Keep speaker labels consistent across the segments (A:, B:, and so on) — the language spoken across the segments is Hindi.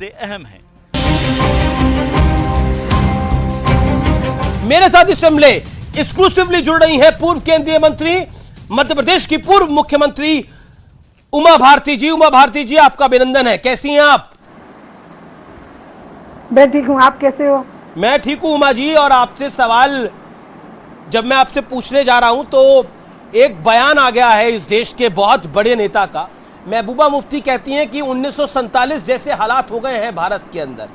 A: सबसे अहम है।
B: मेरे साथ इस मामले एक्सक्लूसिवली जुड़ रही हैं पूर्व केंद्रीय मंत्री, मध्य प्रदेश की पूर्व मुख्यमंत्री उमा भारती जी। उमा भारती जी, आपका अभिनंदन है। कैसी हैं आप?
C: मैं ठीक हूँ, आप कैसे हो?
B: मैं ठीक हूं उमा जी। और आपसे सवाल जब मैं आपसे पूछने जा रहा हूं तो एक बयान आ गया है इस देश के बहुत बड़े नेता का। महबूबा मुफ्ती कहती हैं कि 1947 जैसे हालात हो गए हैं भारत के अंदर।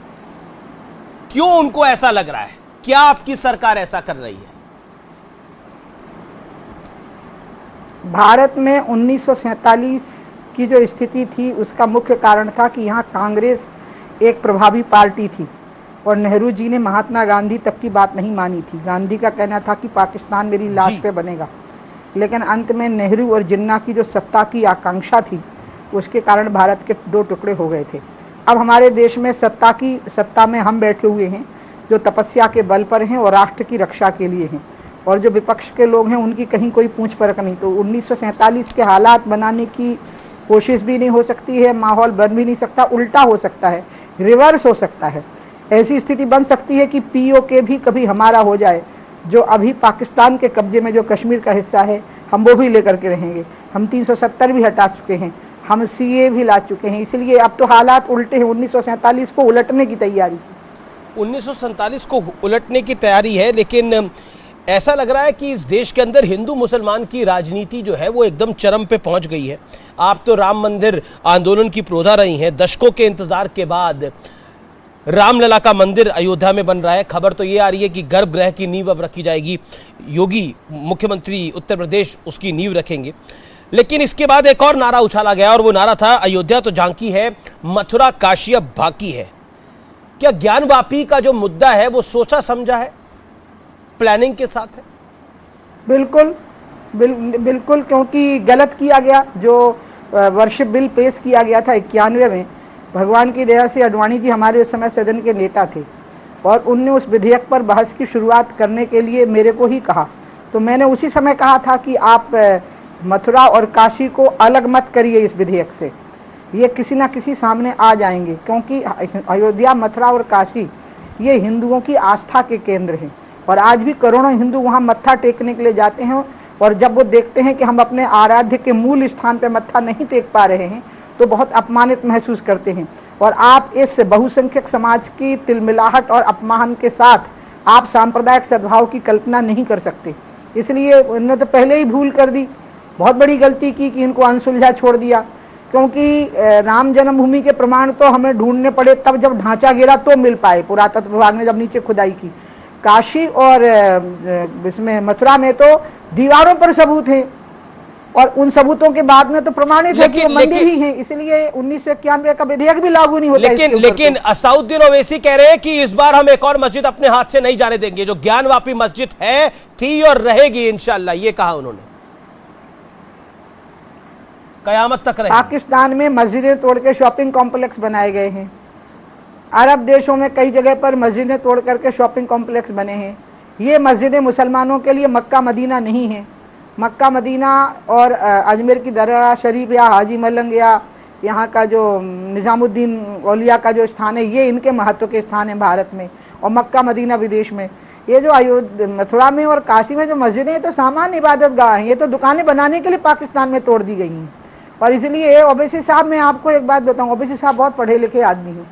B: क्यों उनको ऐसा लग रहा है? क्या आपकी सरकार ऐसा कर रही है?
C: भारत में 1947 की जो स्थिति थी उसका मुख्य कारण था कि यहाँ कांग्रेस एक प्रभावी पार्टी थी और नेहरू जी ने महात्मा गांधी तक की बात नहीं मानी थी। गांधी का कहना था कि पाकिस्तान मेरी लाश पे बनेगा, लेकिन अंत में नेहरू और जिन्ना की जो सत्ता की आकांक्षा थी उसके कारण भारत के दो टुकड़े हो गए थे। अब हमारे देश में सत्ता में हम बैठे हुए हैं जो तपस्या के बल पर हैं और राष्ट्र की रक्षा के लिए हैं, और जो विपक्ष के लोग हैं उनकी कहीं कोई पूछ परख नहीं। तो 1947 के हालात बनाने की कोशिश भी नहीं हो सकती है, माहौल बन भी नहीं सकता, उल्टा हो सकता है, रिवर्स हो सकता है। ऐसी स्थिति बन सकती है कि पीओके भी कभी हमारा हो जाए। जो अभी पाकिस्तान के कब्जे में जो कश्मीर का हिस्सा है हम वो भी लेकर के रहेंगे। हम 370 भी हटा चुके हैं, हम सीए भी ला चुके हैं। इसलिए अब तो हालात उल्टे हैं। 1947 को उलटने की तैयारी,
B: 1947 को उलटने की तैयारी है। लेकिन ऐसा लग रहा है कि इस देश के अंदर हिंदू मुसलमान की राजनीति जो है वो एकदम चरम पे पहुंच गई है। आप तो राम मंदिर आंदोलन की पुरोधा रही हैं। दशकों के इंतजार के बाद रामलला का मंदिर अयोध्या में बन रहा है। खबर तो ये आ रही है कि गर्भगृह की नींव अब रखी जाएगी। योगी मुख्यमंत्री उत्तर प्रदेश उसकी नींव रखेंगे। लेकिन इसके बाद एक और नारा उछाला गया और वो नारा था, अयोध्या तो झांकी है, मथुरा काशी अब बाकी है। क्या ज्ञानवापी का जो मुद्दा है वो सोचा समझा है, प्लानिंग के साथ है?
C: बिल्कुल क्योंकि गलत किया गया। जो वर्शिप बिल पेश किया गया था 91 में, भगवान की दया से अडवाणी जी हमारे उस समय सदन के नेता थे और उनने उस विधेयक पर बहस की शुरुआत करने के लिए मेरे को ही कहा। तो मैंने उसी समय कहा था कि आप मथुरा और काशी को अलग मत करिए इस विधेयक से, ये किसी ना किसी सामने आ जाएंगे, क्योंकि अयोध्या, मथुरा और काशी ये हिंदुओं की आस्था के केंद्र हैं और आज भी करोड़ों हिंदू वहाँ मत्था टेकने के लिए जाते हैं। और जब वो देखते हैं कि हम अपने आराध्य के मूल स्थान पर मत्था नहीं टेक पा रहे हैं तो बहुत अपमानित महसूस करते हैं। और आप इस बहुसंख्यक समाज की तिलमिलाहट और अपमान के साथ आप सांप्रदायिक सद्भाव की कल्पना नहीं कर सकते। इसलिए उन्होंने तो पहले ही भूल कर दी, बहुत बड़ी गलती की कि इनको अनसुलझा छोड़ दिया। क्योंकि राम जन्मभूमि के प्रमाण तो हमें ढूंढने पड़े तब जब ढांचा गिरा तो मिल पाए, पुरातत्व विभाग ने जब नीचे खुदाई की। काशी और इसमें मथुरा में तो दीवारों पर सबूत हैं और उन सबूतों के बाद में तो प्रमाणित है कि वो मंदिर ही है। इसलिए 1991 का विधेयक भी लागू नहीं होता।
B: लेकिन असाउद्दीन ओवैसी कह रहे हैं कि इस बार हम एक और मस्जिद अपने हाथ से नहीं जाने देंगे। जो ज्ञानवापी मस्जिद है, थी और रहेगी इंशाअल्लाह, ये कहा उन्होंने, कयामत तक रहेगी।
C: पाकिस्तान में मस्जिदें तोड़ के शॉपिंग कॉम्प्लेक्स बनाए गए हैं। अरब देशों में कई जगह पर मस्जिदें तोड़ करके शॉपिंग कॉम्प्लेक्स बने हैं। ये मस्जिदें मुसलमानों के लिए मक्का मदीना नहीं है। मक्का मदीना और अजमेर की दरगाह शरीफ या हाजी मलंग या यहाँ का जो निजामुद्दीन औलिया का जो स्थान है, ये इनके महत्व के स्थान है भारत में, और मक्का मदीना विदेश में। ये जो अयोध्या, मथुरा में और काशी में जो मस्जिदें हैं तो सामान्य इबादत गाह हैं, ये तो दुकानें बनाने के लिए पाकिस्तान में तोड़ दी गई हैं। और इसलिए ओवैसी साहब, मैं आपको एक बात बताऊँ, ओवैसी साहब बहुत पढ़े लिखे आदमी हैं,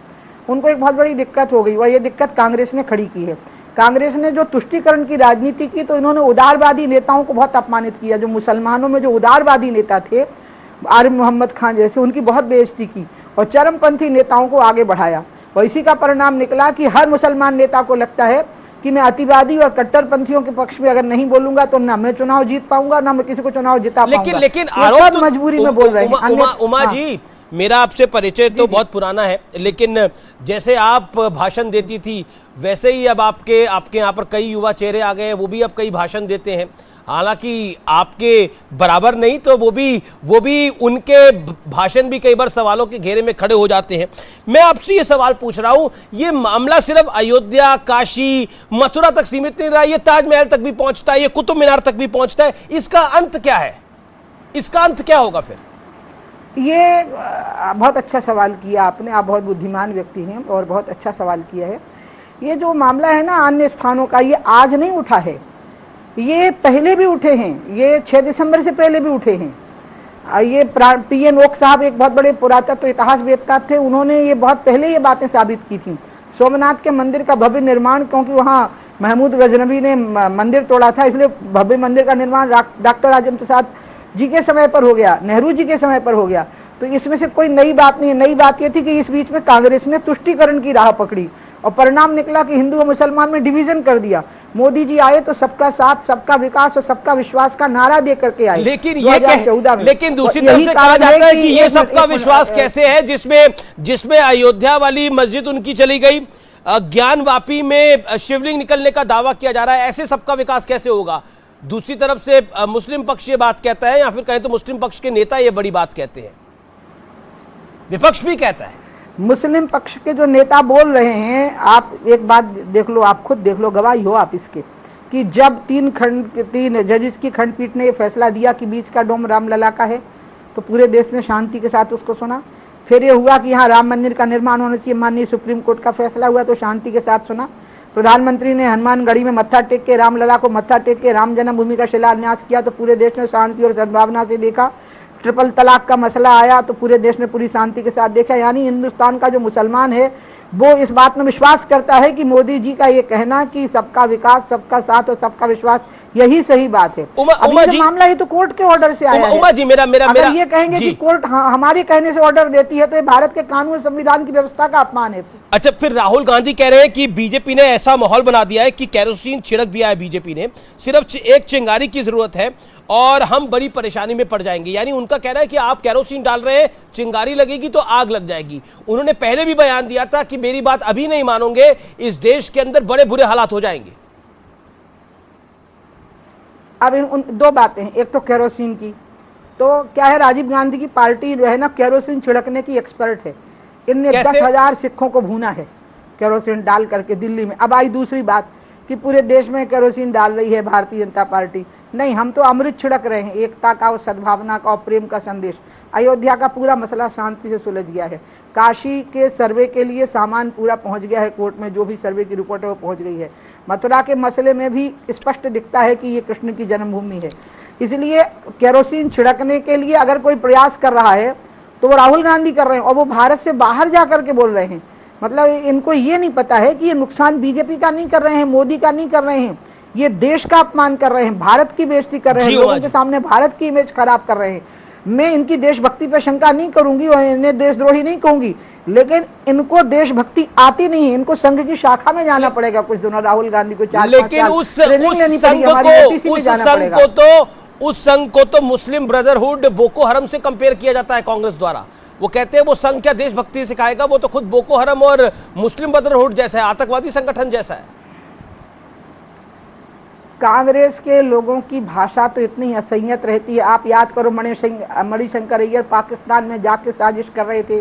C: उनको एक बहुत बड़ी दिक्कत हो गई और ये दिक्कत कांग्रेस ने खड़ी की है। कांग्रेस ने जो तुष्टीकरण की राजनीति की तो इन्होंने उदारवादी नेताओं को बहुत अपमानित किया। जो मुसलमानों में जो उदारवादी नेता थे, आरिफ मोहम्मद खान जैसे, उनकी बहुत बेइज्जती की और चरमपंथी नेताओं को आगे बढ़ाया। और इसी का परिणाम निकला कि हर मुसलमान नेता को लगता है कि मैं अतिवादी और कट्टरपंथियों के पक्ष में अगर नहीं बोलूंगा तो ना मैं चुनाव जीत पाऊंगा, ना मैं किसी को चुनाव जिता पाऊंगा।
B: लेकिन आरोप तो
C: मजबूरी में बोल रहे हैं।
B: उमा जी, मेरा आपसे परिचय तो बहुत पुराना है, लेकिन जैसे आप भाषण देती थी वैसे ही अब आपके यहाँ पर कई युवा चेहरे आ गए हैं, वो भी अब कई भाषण देते हैं। हालांकि आपके बराबर नहीं तो वो भी उनके भाषण भी कई बार सवालों के घेरे में खड़े हो जाते हैं। मैं आपसे ये सवाल पूछ रहा हूं, ये मामला सिर्फ अयोध्या, काशी, मथुरा तक सीमित नहीं रहा, ये ताजमहल तक भी पहुंचता है, ये कुतुब मीनार तक भी पहुंचता है। इसका अंत क्या है? इसका अंत क्या होगा फिर?
C: ये बहुत अच्छा सवाल किया आपने, आप बहुत बुद्धिमान व्यक्ति हैं और बहुत अच्छा सवाल किया है। ये जो मामला है ना अन्य स्थानों का, ये आज नहीं उठा है, ये पहले भी उठे हैं, ये 6 दिसंबर से पहले भी उठे हैं। ये पीएन ओक साहब एक बहुत बड़े पुरातत्व इतिहास वेदकार थे, उन्होंने ये बहुत पहले ये बातें साबित की थी। सोमनाथ के मंदिर का भव्य निर्माण, क्योंकि वहाँ महमूद गजनवी ने मंदिर तोड़ा था, इसलिए भव्य मंदिर का निर्माण डॉक्टर राजेंद्र प्रसाद जी के समय पर हो गया, नेहरू जी के समय पर हो गया। तो इसमें से कोई नई बात नहीं है। नई बात यह थी कि इस बीच में कांग्रेस ने तुष्टीकरण की राह पकड़ी और परिणाम निकला कि हिंदू और मुसलमान में डिवीजन कर दिया। मोदी जी आए तो सबका साथ, सबका विकास और सबका विश्वास का नारा दे करके आए।
B: लेकिन लेकिन दूसरी तरफ से कहा जाता है कि ये सबका विश्वास कैसे है जिसमें अयोध्या वाली मस्जिद उनकी चली गई, ज्ञानवापी में शिवलिंग निकलने का दावा किया जा रहा है, ऐसे सबका विकास कैसे होगा? दूसरी तरफ से मुस्लिम पक्ष ये बात कहता है, या फिर कहें तो मुस्लिम पक्ष के नेता ये बड़ी बात कहते हैं, विपक्ष भी कहता है।
C: मुस्लिम पक्ष के जो नेता बोल रहे हैं, आप एक बात देख लो, आप खुद देख लो, गवाही हो आप इसके, कि जब 3 जजेस की खंडपीठ ने यह फैसला दिया कि बीच का डोम रामलला का है, तो पूरे देश ने शांति के साथ उसको सुना। फिर ये हुआ कि यहाँ राम मंदिर का निर्माण होना चाहिए, माननीय सुप्रीम कोर्ट का फैसला हुआ तो शांति के साथ सुना। प्रधानमंत्री ने हनुमानगढ़ी में मत्था टेक के, रामलला को मत्था टेक के राम जन्मभूमि का शिलान्यास किया तो पूरे देश ने शांति और सद्भावना से देखा। ट्रिपल तलाक का मसला आया तो पूरे देश ने पूरी शांति के साथ देखा। यानी हिंदुस्तान का जो मुसलमान है वो इस बात में विश्वास करता है कि मोदी जी का ये कहना कि सबका विकास, सबका साथ और सबका विश्वास, यही सही बात है।
B: उमा जी,
C: मामला ये तो कोर्ट के ऑर्डर से आया है।
B: उमा जी, मेरा
C: ये कहेंगे कि कोर्ट हमारे कहने से ऑर्डर देती है तो ये भारत के कानून संविधान की व्यवस्था का अपमान है।
B: अच्छा, फिर राहुल गांधी कह रहे हैं कि बीजेपी ने ऐसा माहौल बना दिया है कि केरोसिन छिड़क दिया है बीजेपी ने, सिर्फ एक चिंगारी की जरूरत है और हम बड़ी परेशानी में पड़ जाएंगे। यानी उनका कहना है कि आप केरोसिन डाल रहे हैं, चिंगारी लगेगी तो आग लग जाएगी। उन्होंने पहले भी बयान दिया था कि मेरी बात अभी नहीं मानोगे, इस देश के अंदर बड़े बुरे हालात हो जाएंगे।
C: अब उन 2 बातें हैं, एक तो केरोसिन की, तो क्या है, राजीव गांधी की पार्टी जो है ना केरोसिन छिड़कने की एक्सपर्ट है। इनने 10,000 सिखों को भूना है केरोसिन डाल करके दिल्ली में। अब आई दूसरी बात कि पूरे देश में केरोसिन डाल रही है भारतीय जनता पार्टी। नहीं, हम तो अमृत छिड़क रहे हैं, एकता का और सद्भावना का और प्रेम का संदेश। अयोध्या का पूरा मसला शांति से सुलझ गया है। काशी के सर्वे के लिए सामान पूरा पहुंच गया है कोर्ट में, जो भी सर्वे की रिपोर्ट है वो पहुंच गई है। मथुरा के मसले में भी स्पष्ट दिखता है कि ये कृष्ण की जन्मभूमि है। इसलिए केरोसिन छिड़कने के लिए अगर कोई प्रयास कर रहा है तो वो राहुल गांधी कर रहे हैं और वो भारत से बाहर जा करके बोल रहे हैं। मतलब इनको ये नहीं पता है कि ये नुकसान बीजेपी का नहीं कर रहे हैं, मोदी का नहीं कर रहे हैं, ये देश का अपमान कर रहे हैं, भारत की बेइज्जती कर रहे हैं, लोगों के सामने भारत की इमेज खराब कर रहे हैं। मैं इनकी देशभक्ति पर शंका नहीं करूंगी और इन्हें देशद्रोही नहीं कहूंगी, लेकिन इनको देशभक्ति आती नहीं है। इनको संघ की शाखा में जाना पड़ेगा कुछ दिनों, राहुल गांधी को 4-5
B: लेकिन उस संघ को तो मुस्लिम ब्रदरहुड, बोको हरम से कंपेयर किया जाता है कांग्रेस द्वारा। वो कहते हैं वो संघ क्या देशभक्ति सिखाएगा, वो तो खुद बोको हरम और मुस्लिम ब्रदरहुड जैसा है, आतंकवादी संगठन जैसा है।
C: कांग्रेस के लोगों की भाषा तो इतनी असह्यत रहती है। आप याद करो, मणिशंकर अय्यर पाकिस्तान में जाके साजिश कर रहे थे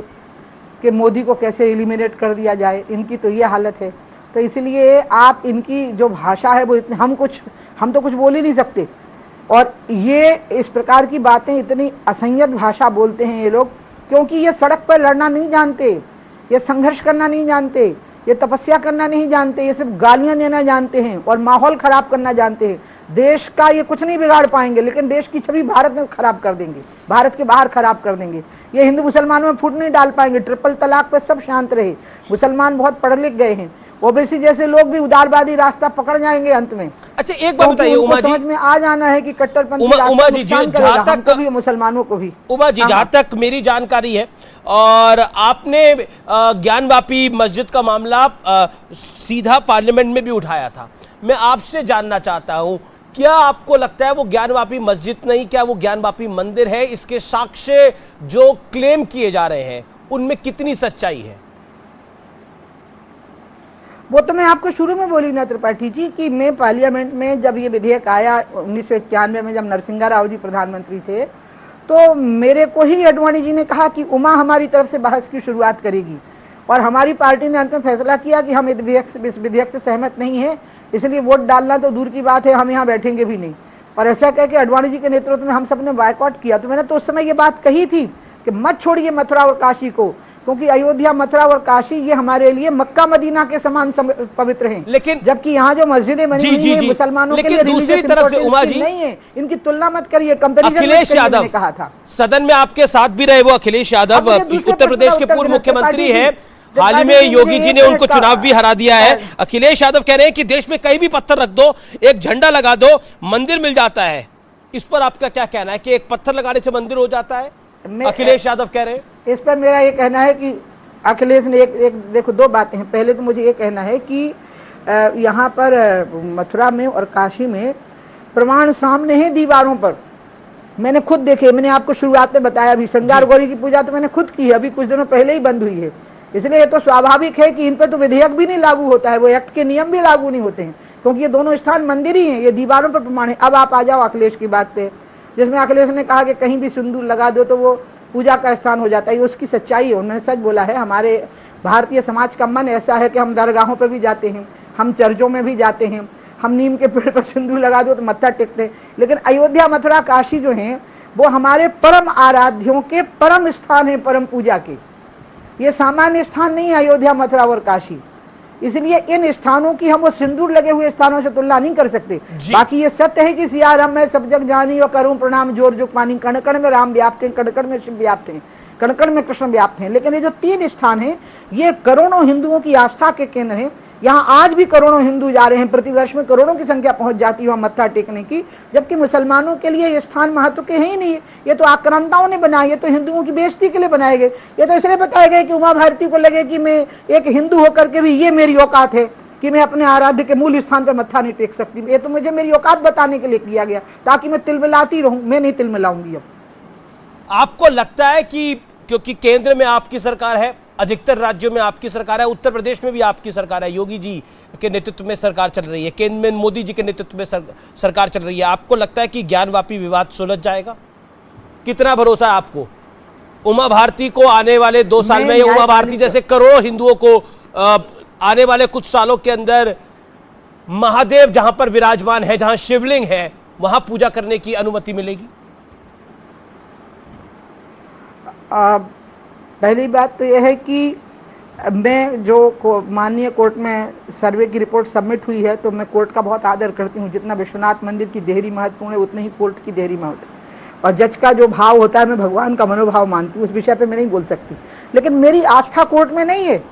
C: कि मोदी को कैसे एलिमिनेट कर दिया जाए। इनकी तो ये हालत है। तो इसलिए आप इनकी जो भाषा है वो इतनी, हम तो कुछ बोल ही नहीं सकते। और ये इस प्रकार की बातें, इतनी असह्यत भाषा बोलते हैं ये लोग, क्योंकि ये सड़क पर लड़ना नहीं जानते, ये संघर्ष करना नहीं जानते, ये तपस्या करना नहीं जानते, ये सिर्फ गालियां देना जानते हैं और माहौल खराब करना जानते हैं। देश का ये कुछ नहीं बिगाड़ पाएंगे, लेकिन देश की छवि भारत में खराब कर देंगे, भारत के बाहर खराब कर देंगे। ये हिंदू मुसलमानों में फूट नहीं डाल पाएंगे। ट्रिपल तलाक पे सब शांत रहे, मुसलमान बहुत पढ़ लिख गए हैं, ओबीसी जैसे लोग भी उदारवादी रास्ता पकड़ जाएंगे अंत में।
B: अच्छा, एक बात बताइए उमा जी,
C: समझ में आ जाना है कि कट्टरपंथी
B: उमा जी, जहां तक
C: भी मुसलमानों को भी,
B: उमा जी, जहां तक मेरी जानकारी है, और आपने ज्ञानवापी मस्जिद का मामला सीधा पार्लियामेंट में भी उठाया था। मैं आपसे जानना चाहता हूं, क्या आपको लगता है वो ज्ञानवापी मस्जिद नहीं, क्या वो ज्ञानवापी मंदिर है? इसके साक्ष्य जो क्लेम किए जा रहे हैं उनमें कितनी सच्चाई है?
C: वो तो मैं आपको शुरू में बोली ना त्रिपाठी जी कि मैं पार्लियामेंट में जब ये विधेयक आया 1991 में, जब नरसिंहा राव जी प्रधानमंत्री थे, तो मेरे को ही अडवाणी जी ने कहा कि उमा हमारी तरफ से बहस की शुरुआत करेगी, और हमारी पार्टी ने अंत में फैसला किया कि हम इस विधेयक से सहमत नहीं है, इसलिए वोट डालना तो दूर की बात है, हम यहाँ बैठेंगे भी नहीं। और ऐसा कह के अडवाणी जी के नेतृत्व में हम सब ने बायकॉट किया। तो मैंने तो उस समय ये बात कही थी कि मत छोड़िए मथुरा और काशी को, क्योंकि अयोध्या, मथुरा और काशी ये हमारे लिए मक्का मदीना के समान पवित्र हैं।
B: लेकिन
C: जबकि यहाँ जो मस्जिदें बनी हुई हैं मुसलमानों के लिए
B: दूसरी तरफ से उमा जी
C: नहीं है, इनकी तुलना मत करिए। कंपैरिजन
B: अखिलेश यादव
C: कहा था,
B: सदन में आपके साथ भी रहे, वो अखिलेश यादव उत्तर प्रदेश के पूर्व मुख्यमंत्री है, हाल ही में योगी जी ने उनको चुनाव भी हरा दिया है। अखिलेश यादव कह रहे हैं कि देश में कहीं भी पत्थर रख दो, एक झंडा लगा दो, मंदिर मिल जाता है। इस पर आपका क्या कहना है कि एक पत्थर लगाने से मंदिर हो जाता है? अखिलेश यादव कह रहे हैं।
C: इस पर मेरा ये कहना है कि अखिलेश ने एक देखो, दो बातें हैं। पहले तो मुझे ये कहना है कि यहाँ पर मथुरा में और काशी में प्रमाण सामने है दीवारों पर, मैंने खुद देखे। मैंने आपको शुरुआत में बताया, अभी श्रृंगार गौरी की पूजा तो मैंने खुद की है, अभी कुछ दिनों पहले ही बंद हुई है। इसलिए ये तो स्वाभाविक है कि इन पर तो विधेयक भी नहीं लागू होता है, वो एक्ट के नियम भी लागू नहीं होते हैं, क्योंकि ये दोनों स्थान मंदिर ही हैं, ये दीवारों पर प्रमाण है। अब आप आ जाओ अखिलेश की बात पे, जिसमें अखिलेश ने कहा कि कहीं भी सिंदूर लगा दो तो वो पूजा का स्थान हो जाता है। ये उसकी सच्चाई है, उन्होंने सच बोला है। हमारे भारतीय समाज का मन ऐसा है कि हम दरगाहों पर भी जाते हैं, हम चर्चों में भी जाते हैं, हम नीम के पेड़ पर सिंदूर लगा दो तो मत्था टेकते हैं। लेकिन अयोध्या, मथुरा, काशी जो हैं वो हमारे परम आराध्यों के परम स्थान है, परम पूजा के। ये सामान्य स्थान नहीं है अयोध्या, मथुरा और काशी। इसलिए इन स्थानों की हम वो सिंदूर लगे हुए स्थानों से तुलना नहीं कर सकते। बाकी ये सत्य है कि सिया राम में सब जग जानी और करूं प्रणाम जोर जुग पानी, कण कण में राम व्याप्त हैं, कण कण में शिव व्याप्त हैं, कण कण में कृष्ण व्याप्त हैं। लेकिन ये जो तीन स्थान हैं ये करोड़ों हिंदुओं की आस्था के केंद्र हैं। यहाँ आज भी करोड़ों हिंदू जा रहे हैं, प्रतिवर्ष में करोड़ों की संख्या पहुंच जाती है वहां मत्था टेकने की, जबकि मुसलमानों के लिए ये स्थान महत्व के हैं ही नहीं। ये तो आक्रांताओं ने बनाए, ये तो हिंदुओं की बेइज्जती के लिए बनाए गए। ये तो इसलिए बताया गया कि उमा भारती को लगे कि मैं एक हिंदू होकर के भी ये मेरी औकात है कि मैं अपने आराध्य के मूल स्थान पर मत्था नहीं टेक सकती। ये तो मुझे मेरी औकात बताने के लिए किया गया, ताकि मैं तिलमिलाती रहूं। मैं नहीं तिलमिलाऊंगी। अब
B: आपको लगता है कि क्योंकि केंद्र में आपकी सरकार है, अधिकतर राज्यों में आपकी सरकार है, उत्तर प्रदेश में भी आपकी सरकार है, योगी जी के नेतृत्व में सरकार चल रही है, केंद्र में मोदी जी के नेतृत्व में सरकार चल रही है, आपको लगता है कि ज्ञानवापी विवाद सुलझ जाएगा? कितना भरोसा है आपको? उमा भारती को आने वाले 2 साल में, उमा भारती जैसे करोड़ों हिंदुओं को आने वाले कुछ सालों के अंदर महादेव जहां पर विराजमान है, जहां शिवलिंग है, वहां पूजा करने की अनुमति मिलेगी?
C: पहली बात तो यह है कि मैं जो माननीय कोर्ट में सर्वे की रिपोर्ट सबमिट हुई है, तो मैं कोर्ट का बहुत आदर करती हूँ। जितना विश्वनाथ मंदिर की देहरी महत्वपूर्ण है, उतनी ही कोर्ट की देहरी महत्व है। और जज का जो भाव होता है, मैं भगवान का मनोभाव मानती हूँ, उस विषय पे मैं नहीं बोल सकती। लेकिन मेरी आस्था कोर्ट में नहीं है,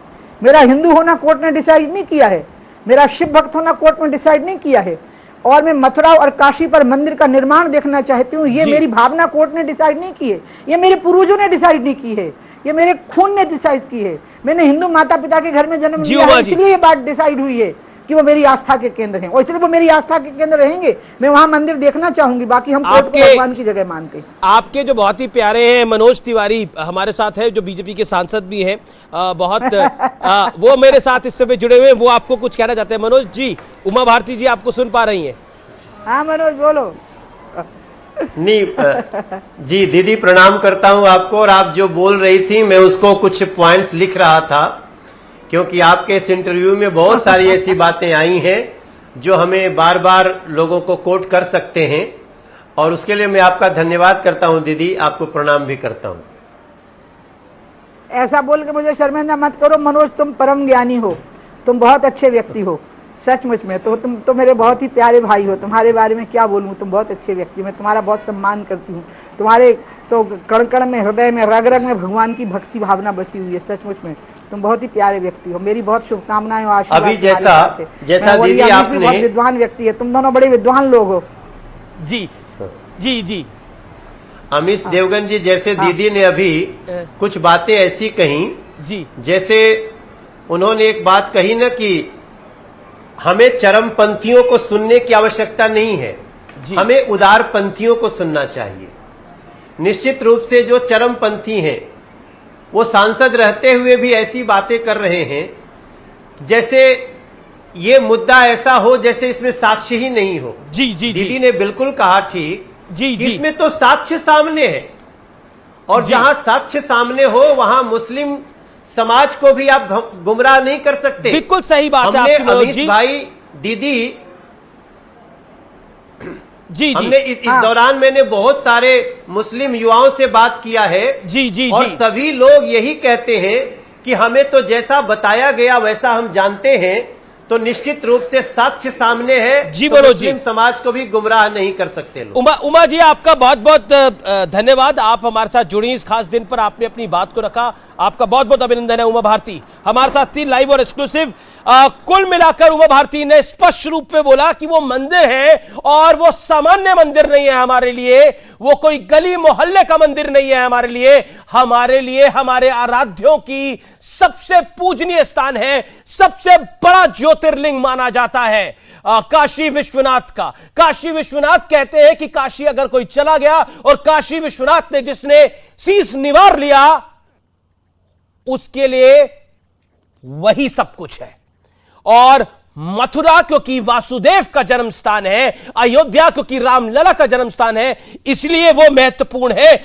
C: मेरा हिंदू होना कोर्ट ने डिसाइड नहीं किया है, मेरा शिव भक्त होना कोर्ट में डिसाइड नहीं किया है, और मैं मथुरा और काशी पर मंदिर का निर्माण देखना चाहती हूँ, ये मेरी भावना कोर्ट ने डिसाइड नहीं की है, ये मेरे पूर्वजों ने डिसाइड नहीं की है, ये मेरे खून ने डिसाइड की है। मैंने हिंदू माता पिता के घर में जन्म लिया है, इसलिए ये बात डिसाइड हुई है कि वो मेरी आस्था के केंद्र हैं, और इसलिए वो मेरी आस्था के केंद्र रहेंगे। मैं वहां मंदिर देखना चाहूंगी, बाकी हम कोर्ट को भगवान की जगह मानते हैं।
B: आपके जो बहुत ही प्यारे हैं मनोज तिवारी हमारे साथ है, जो बीजेपी के सांसद भी हैं, बहुत वो मेरे साथ इस समय जुड़े हुए हैं, वो आपको कुछ कहना चाहते हैं। मनोज जी, उमा भारती जी आपको सुन पा रही हैं?
C: हाँ मनोज बोलो।
A: नहीं जी, दीदी प्रणाम करता हूं आपको। और आप जो बोल रही थी, मैं उसको कुछ पॉइंट्स लिख रहा था, क्योंकि आपके इस इंटरव्यू में बहुत सारी ऐसी बातें आई हैं जो हमें बार बार लोगों को कोट कर सकते हैं, और उसके लिए मैं आपका धन्यवाद करता हूं दीदी, आपको प्रणाम भी करता हूं।
C: ऐसा बोल के मुझे शर्मिंदा मत करो मनोज, तुम परम ज्ञानी हो, तुम बहुत अच्छे व्यक्ति हो, सचमुच में। तो तुम तो मेरे बहुत ही प्यारे भाई हो, तुम्हारे बारे में क्या बोलूं, तुम बहुत अच्छे व्यक्ति, मैं तुम्हारा बहुत सम्मान करती हूँ। तुम्हारे तो कण कण में, हृदय में, रग रग में भगवान की भक्ति भावना बसी हुई है, सचमुच में तुम बहुत ही प्यारे व्यक्ति हो। मेरी बहुत शुभकामनाएं और आशीर्वाद।
A: अभी जैसा दीदी आपने,
C: बहुत विद्वान व्यक्ति है, तुम दोनों बड़े विद्वान लोग हो।
B: जी जी जी।
A: अमीश देवगन जी, जैसे दीदी ने अभी कुछ बातें ऐसी कही
B: जी, जैसे
A: उन्होंने एक बात कही ना कि हमें चरमपंथियों को सुनने की आवश्यकता नहीं है, हमें उदारपंथियों को सुनना चाहिए। निश्चित रूप से जो चरमपंथी हैं वो सांसद रहते हुए भी ऐसी बातें कर रहे हैं जैसे ये मुद्दा ऐसा हो जैसे इसमें साक्ष्य ही नहीं हो।
B: जी जी,
A: दीदी ने बिल्कुल कहा ठीक
B: जी जी,
A: इसमें तो साक्ष्य सामने है, और जहां साक्ष्य सामने हो वहां मुस्लिम समाज को भी आप गुमराह नहीं कर सकते।
B: बिल्कुल सही बात है आपकी मनोज जी।
A: भाई दीदी
B: जी
A: हमने इस दौरान मैंने बहुत सारे मुस्लिम युवाओं से बात किया है।
B: जी
A: और सभी लोग यही कहते हैं कि हमें तो जैसा बताया गया वैसा हम जानते हैं, तो निश्चित रूप से साक्ष्य सामने है।
B: जी
A: तो
B: बोलो
A: मुस्लिम
B: जी।
A: समाज को भी गुमराह नहीं कर सकते लोग।
B: उमा जी, आपका बहुत बहुत धन्यवाद। आप हमारे साथ जुड़ी इस खास दिन पर, आपने अपनी बात को रखा। आपका बहुत बहुत अभिनंदन है। उमा भारती हमारे साथ थी लाइव और एक्सक्लूसिव। कुल मिलाकर उमा भारती ने स्पष्ट रूप में बोला कि वो मंदिर है और वो सामान्य मंदिर नहीं है हमारे लिए, वो कोई गली मोहल्ले का मंदिर नहीं है हमारे लिए हमारे आराध्यों की सबसे पूजनीय स्थान है, सबसे बड़ा ज्योतिर्लिंग माना जाता है काशी विश्वनाथ का। काशी विश्वनाथ कहते हैं कि काशी अगर कोई चला गया और काशी विश्वनाथ ने जिसने शीश निवार लिया, उसके लिए वही सब कुछ है। और मथुरा क्योंकि वासुदेव का जन्म स्थान है, अयोध्या क्योंकि रामलला का जन्म स्थान है, इसलिए वो महत्वपूर्ण है।